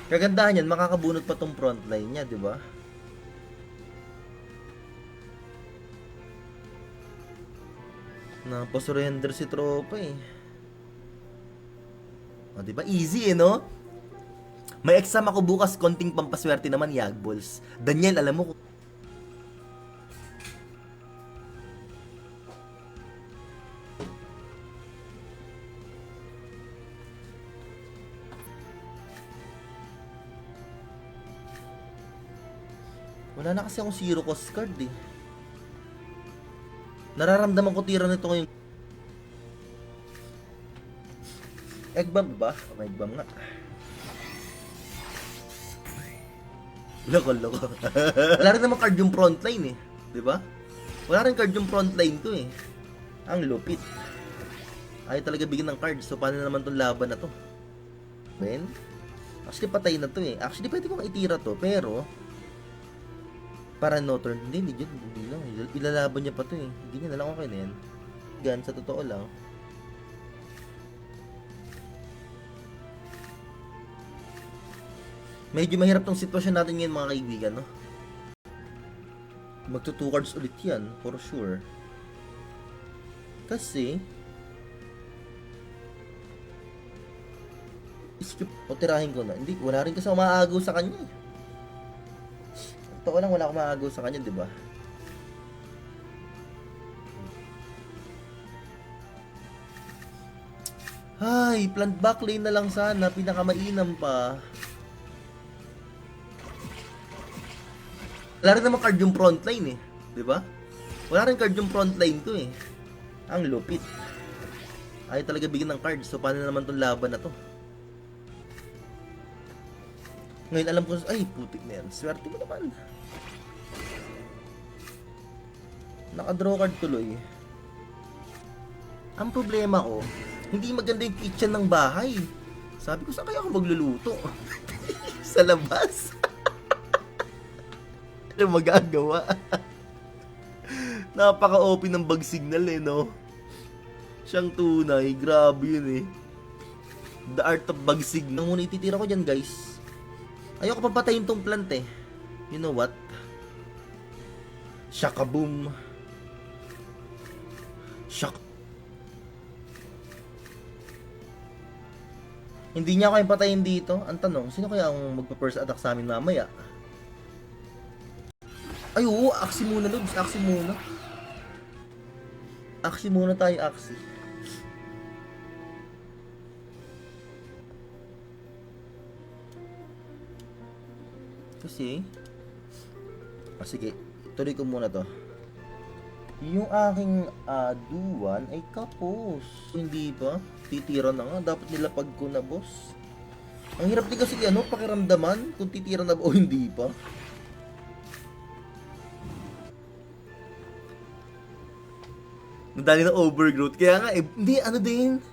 Kagandahan yan, makakabunot pa tong frontline niya, di ba? Napasurrender si tropa eh. O, di ba? Easy eh, no? May exam ako bukas, konting pampaswerte naman, Yagballs. Daniel, alam mo, wala na kasi akong zero cost card eh. Nararamdaman ko tira nito ngayon. Egg bomb ba? May egg bomb nga. Loko. Wala rin naman card yung frontline eh. Di ba? Wala rin card yung frontline to eh. Ang lupit. Ayaw talaga bigyan ng card. So paano naman tong laban na to? Ben? Actually patay na to eh. Actually pwede kong itira to. Pero para no turn. Hindi lang. Ilalaban niya pa to eh. Hindi niya na lang okay na yan. Gan, sa totoo lang. Medyo mahirap tong sitwasyon natin ngayon mga kaibigan, no? Magto 2 cards ulit yan, for sure. Kasi skip o tirahin ko na. Hindi, wala rin kasi umaagaw sa kanya eh. Totoo lang, wala akong umaagaw sa kanya, di ba? Ay, plant backlane na lang sana, pinakamainam pa. Wala rin naman card yung frontline eh. Di ba? Wala rin card yung frontline to eh. Ang lupit. Ayaw talaga bigyan ng card. So paano naman tong laban na to? Ngayon alam ko, ay putik na yan. Swerte mo naman. Naka-draw card tuloy. Ang problema ko, hindi maganda yung kitchen ng bahay. Sabi ko, saan kaya ako magluluto? Sa labas? Ano magagawa? Napaka-OP ng bag signal eh, no? Siyang tunay, grabe yun eh. The art of bag signal. Ang muna ititira ko dyan, guys. Ayoko papatayin tong plant eh. You know what? Shakaboom. Shak. Hindi niya kayang patayin dito. Ang tanong, sino kaya ang magpa-first attack sa amin mamaya? Ay, oo, aksi muna, Lods. Aksi muna. Aksi muna tayo, aksi. Kasi, sige, tuloy ko muna to. Yung aking aduan ay kapos. Hindi ba? Titira na nga. Dapat nilapag ko na, boss. Ang hirap din kasi pakiramdaman kung titira na ba o hindi pa. Nadali ng overgrowth. Kaya nga, hindi, din.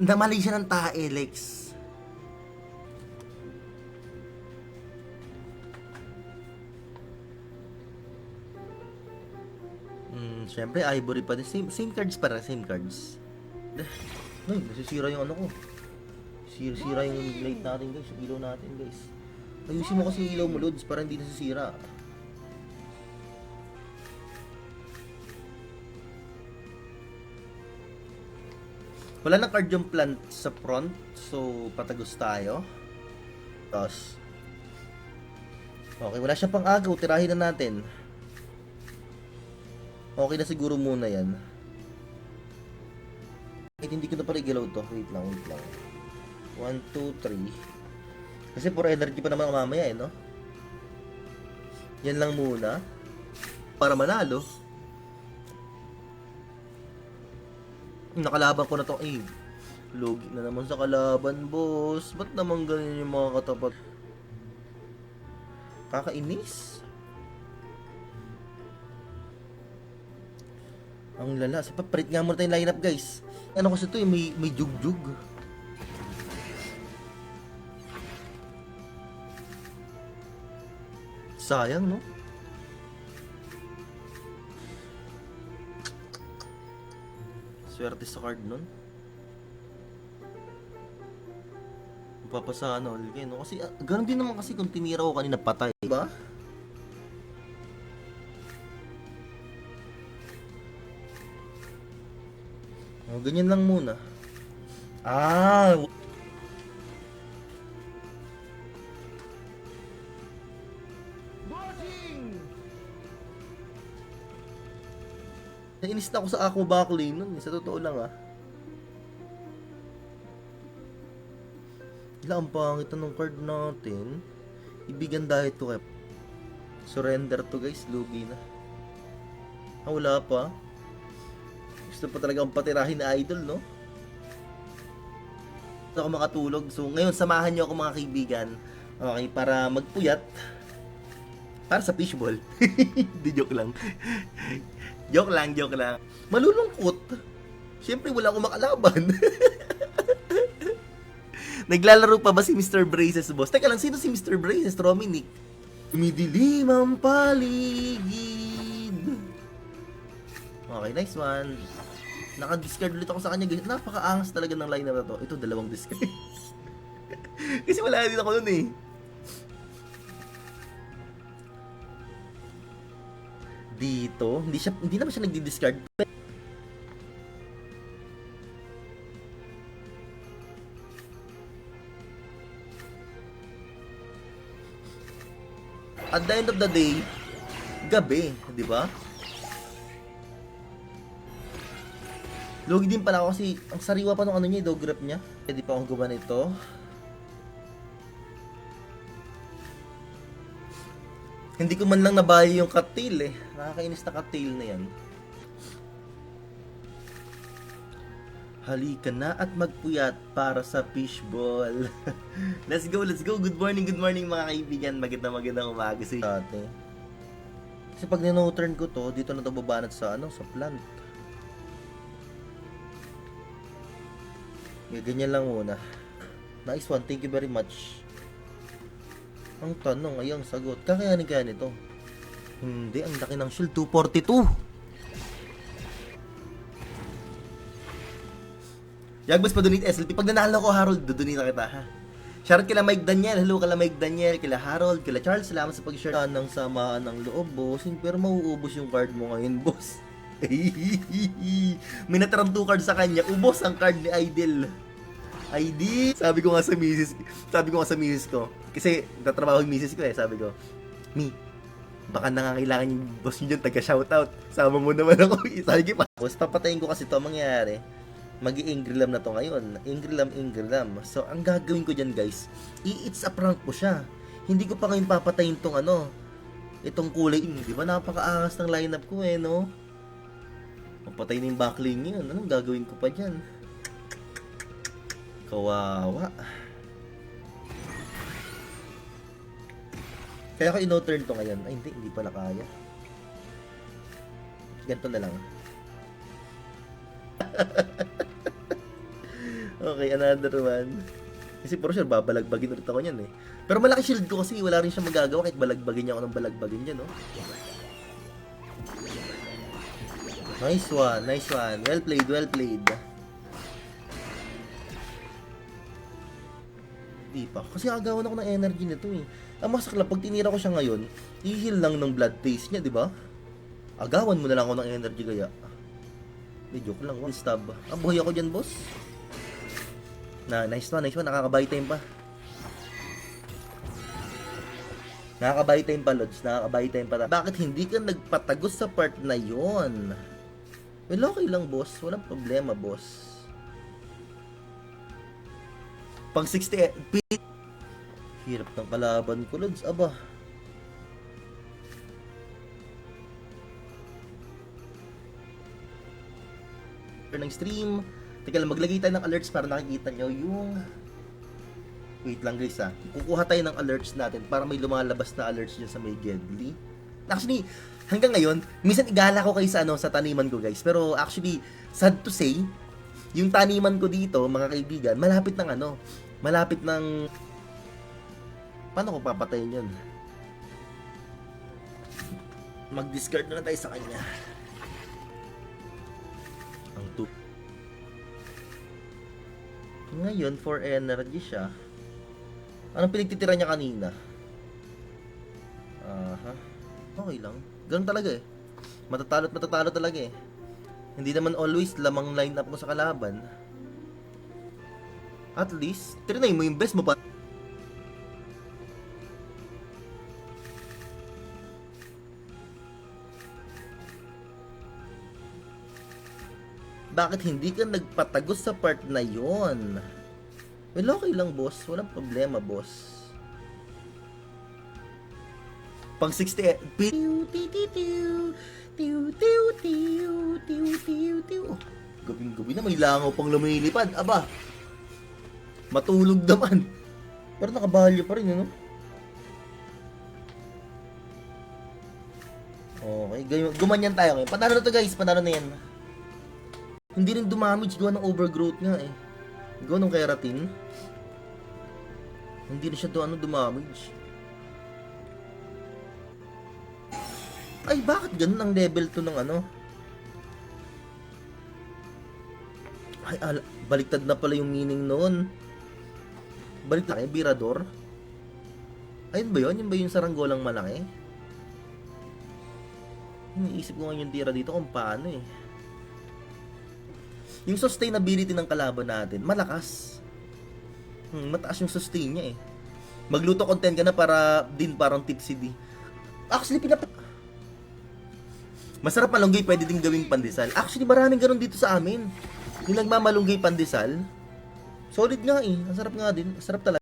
Namali siya ng tae, Lex. Siyempre, ivory pa din. Same cards para, same cards. Ay, nasisira yung ano ko. Sira yung light natin, guys. Yung ilaw natin, guys. Ayusin mo kasi yung ilaw mo, Lods, para hindi nasisira. Wala na card yung plant sa front. So, patagos tayo. Tapos, okay, wala siya pang agaw. Tirahin na natin. Okay na siguro muna yan. Wait, hindi ko na pala igalaw to. Wait lang. 1, 2, 3. Kasi for energy pa naman mamaya no? Yan lang muna. Para manalo. Nakalaban ko na to. Logi na naman sa kalaban, boss. Ba't naman ganyan yung mga katapat? Kakainis. Ang lala. Sa papalit nga muna tayong lineup, guys. Ano kasi ito may jugjug. Sayang, no? Swerte sa card nun. Papasana ulit kayo, no? Kasi ganun din naman kasi kung tinira ko kanina patay, diba? Ganyan lang muna. Ah, nainis na ako sa Aqua Backlane nun, sa totoo lang Ang pangit na nung card natin. Ibigan dahil to kay surrender to guys, lugi na. Wala pa. Gusto pa talaga ang patirahin na idol, no? Gusto ako makatulog. So ngayon samahan niyo ako mga kaibigan. Okay, para magpuyat. Para sa fishball. Di joke lang. Joke lang. Malulungkot. Siyempre wala akong makalaban. Naglalaro pa ba si Mr. Braces, boss? Teka lang, sino si Mr. Braces, Rominic? Tumidilim ang paligid. Okay, nice one. Naka-discard ulit ako sa kanya. Napaka-angas talaga ng lineup na to. Ito, dalawang discard. Kasi wala din ako nun eh. Dito, hindi naman siya nagdi-discard. At the end of the day, gabi, di ba? Lugi din pala ako kasi ang sariwa pa nung ano niya, dog grip niya. Pwede pa akong gumawa nito. Hindi ko man lang nabayo yung cattail eh. Nakakainis na cattail na yan. Halika na at magpuyat para sa fishball. Let's go. Good morning mga kaibigan. Magandang umaga sa ate. Kasi pag nino-turn ko to, dito na to babanat sa sa plant. Ganyan lang muna. Nice one. Thank you very much. Ang tanong ay ang sagot. Kakayanin kaya nito? Hindi, ang laki ng shield. 242. Yagbas pa donate SLP. Pag nanalo ko, Harold, dudunit na kita, ha? Shoutout kila Mike Daniel. Hello kila Mike Daniel, kila Harold, kila Charles. Salamat sa pag-share ng samaan ng loob, bossing. Pero mauubos yung card mo ngayon, boss. May natarang 2 cards sa kanya. Ubos ang card ni Idol. ID. Sabi ko nga sa misis ko. Kasi tatrabaho yung misis ko eh. Sabi ko, Mi, baka nangangailangan yung boss nyo dyan, taga-shoutout. Sama mo naman ako. Sabi ko pa. Tapos papatayin ko kasi ito mangyayari. Mag-i-ingrilam na to ngayon. Ingrilam. So, ang gagawin ko dyan, guys, it's a prank ko siya. Hindi ko pa ngayon papatayin tong itong kulay. Di ba napakaangas ng lineup ko eh, no? Papatay na yung backlane yun. Anong gagawin ko pa dyan? Kawawa. Kaya ko ino-turn to ngayon. Ay, hindi pala kaya. Ganito na lang. Okay, another one. Kasi for sure, babalagbagin ulit ako niyan eh. Pero malaki shield ko kasi wala rin siya magagawa kahit balagbagin niya ako ng balagbagin niya, no? Nice one. Well played. Di pa. Kasi agawan ako ng energy nito eh. Ang masakla, pag tinira ko siya ngayon, i-heal lang ng blood taste niya, di ba? Agawan mo na lang ako ng energy kaya. Joke lang, one stab. Ang buhay ako dyan, boss. Nice one. Nakaka-buy time pa. Lods. Nakaka-buy time pa. Bakit hindi ka nagpatagos sa part na yon? Well, okay lang, boss. Walang problema, boss. Pang 60... Hirap ng kalaban ko, Lods. Aba. Ng stream. Teka lang, maglagay tayo ng alerts para nakikita nyo yung... Wait lang guys kukuha tayo ng alerts natin para may lumalabas na alerts dyan sa may Gedli. Actually, hanggang ngayon, minsan igala ko kayo sa taniman ko guys. Pero actually, sad to say, yung taniman ko dito, mga kaibigan, malapit ng... Paano ko papatayin yun? Mag-discard na tayo sa kanya. Ang 2. Ngayon, for energy siya. Anong pinagtitira niya kanina? Aha. Okay lang. Ganun talaga eh. Matatalo at matatalo talaga eh. Hindi naman always lamang line up mo sa kalaban. At least, trinay mo yung best mo pa. Bakit hindi ka nagpatagos sa part na yon? Well, okay lang, boss. Walang problema, boss. Pang 60 Gabing-gabi na may langaw pang lumilipad. Aba. Matulog naman. Pero nakabahalyo pa rin, ano? Okay, gumanyan tayo ngayon. Panalo na to guys, panalo na yan. Hindi rin dumamage, gawa ng overgrowth nga eh. Gawa ng keratin. Hindi na siya dumamage. Ay, bakit ganun ang level 2 ng ano? Ay, baliktad na pala yung meaning noon. Baliktad na Birador? Ayun ba yun? Yun ba yung saranggolang malaki? Iniisip ko ngayon yung tira dito kung paano eh. Yung sustainability ng kalaban natin, malakas. Mataas yung sustain niya eh. Magluto content ka na para din parang tipsy di. Actually, masarap malunggay, pwede din gawing pandesal. Actually, maraming ganun dito sa amin. Yung nagmamalunggay pandesal, solid nga eh. Ang sarap nga din. Ang sarap talaga.